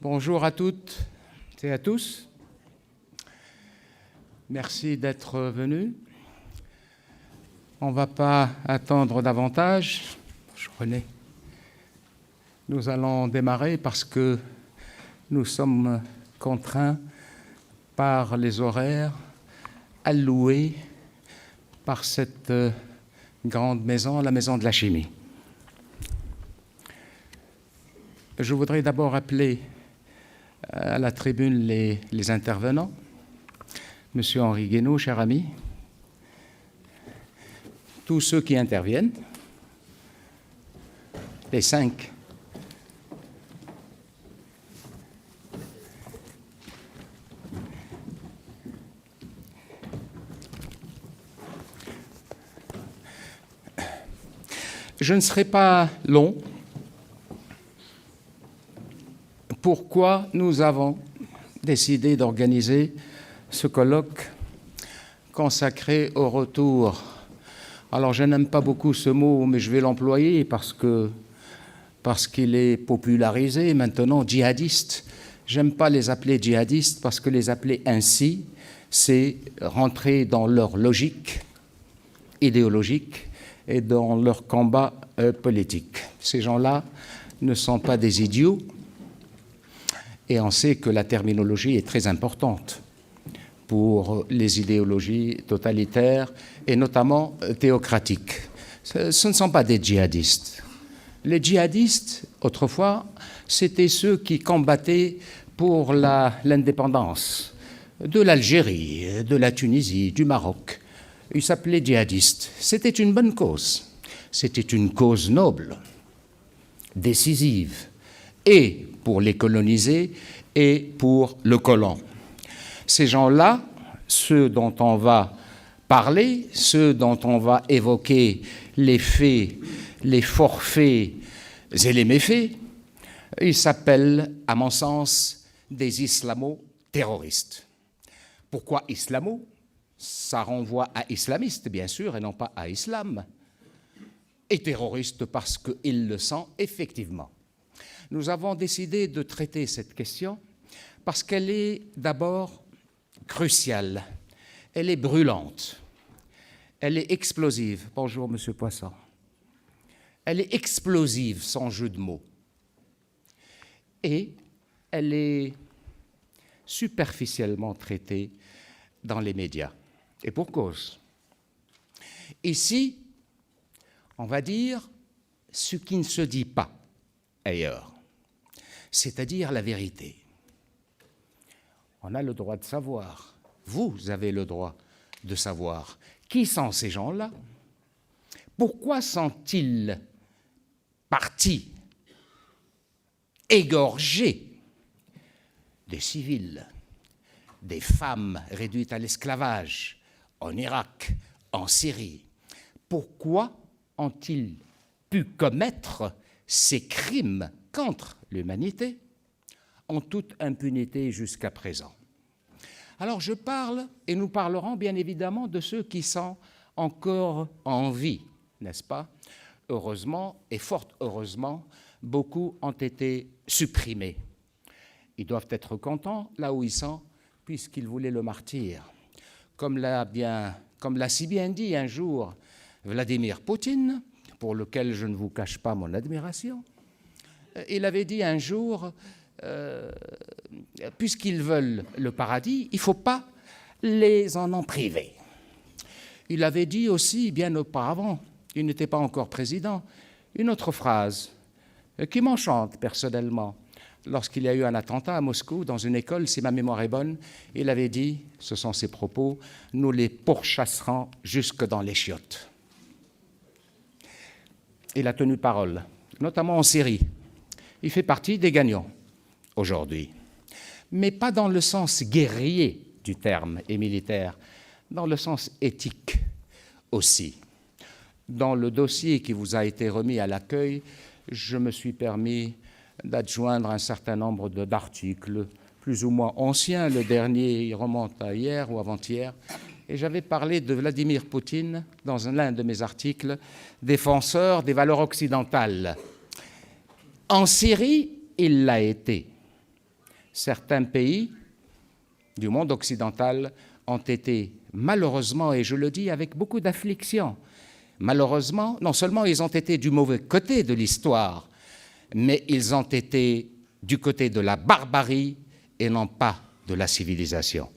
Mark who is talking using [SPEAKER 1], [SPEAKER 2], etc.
[SPEAKER 1] Bonjour à toutes et à tous. Merci d'être venus. On ne va pas attendre davantage. René. Nous allons démarrer parce que nous sommes contraints par les horaires alloués par cette grande maison, la Maison de la Chimie. Je voudrais d'abord appeler à la tribune les intervenants. Monsieur Henri Guénaud, cher ami, tous ceux qui interviennent, les 5. Je ne serai pas long. Pourquoi nous avons décidé d'organiser ce colloque consacré au retour? Alors, je n'aime pas beaucoup ce mot, mais je vais l'employer parce qu'il est popularisé maintenant, djihadiste. J'aime pas les appeler djihadistes parce que les appeler ainsi, c'est rentrer dans leur logique idéologique et dans leur combat politique. Ces gens-là ne sont pas des idiots et on sait que la terminologie est très importante pour les idéologies totalitaires et notamment théocratiques. Ce ne sont pas des djihadistes. Les djihadistes, autrefois, c'était ceux qui combattaient pour l'indépendance de l'Algérie, de la Tunisie, du Maroc. Ils s'appelaient djihadistes. C'était une bonne cause. C'était une cause noble, décisive, et pour les coloniser et pour le colon. Ces gens-là, ceux dont on va parler, ceux dont on va évoquer les faits, les forfaits et les méfaits, ils s'appellent, à mon sens, des islamo-terroristes. Pourquoi islamo? Ça renvoie à islamiste, bien sûr, et non pas à islam. Et terroriste parce qu'ils le sont effectivement. Nous avons décidé de traiter cette question parce qu'elle est d'abord cruciale, elle est brûlante, elle est explosive. Bonjour, Monsieur Poisson. Elle est explosive, sans jeu de mots. Et elle est superficiellement traitée dans les médias. Et pour cause. Ici, on va dire ce qui ne se dit pas ailleurs, c'est-à-dire la vérité. On a le droit de savoir, vous avez le droit de savoir qui sont ces gens-là, pourquoi sont-ils partis égorger des civils, des femmes réduites à l'esclavage en Irak, en Syrie. Pourquoi ont-ils pu commettre ces crimes contre l'humanité en toute impunité jusqu'à présent? Alors je parle, et nous parlerons bien évidemment de ceux qui sont encore en vie, n'est-ce pas? Heureusement, et fort heureusement, beaucoup ont été supprimés. Ils doivent être contents là où ils sont, puisqu'ils voulaient le martyr. Comme l'a si bien dit un jour Vladimir Poutine, pour lequel je ne vous cache pas mon admiration, il avait dit un jour, puisqu'ils veulent le paradis, il ne faut pas les en priver. Il avait dit aussi, bien auparavant, il n'était pas encore président, une autre phrase qui m'enchante personnellement. Lorsqu'il y a eu un attentat à Moscou, dans une école, si ma mémoire est bonne, il avait dit, ce sont ses propos, « Nous les pourchasserons jusque dans les chiottes ». Il a tenu parole, notamment en Syrie. Il fait partie des gagnants aujourd'hui, mais pas dans le sens guerrier du terme et militaire, dans le sens éthique aussi. Dans le dossier qui vous a été remis à l'accueil, je me suis permis d'adjoindre un certain nombre d'articles plus ou moins anciens. Le dernier, il remonte à hier ou avant-hier. Et j'avais parlé de Vladimir Poutine dans l'un de mes articles, défenseur des valeurs occidentales. En Syrie, il l'a été. certains pays du monde occidental ont été malheureusement, et je le dis avec beaucoup d'affliction, malheureusement, non seulement ils ont été du mauvais côté de l'histoire, mais ils ont été du côté de la barbarie et non pas de la civilisation.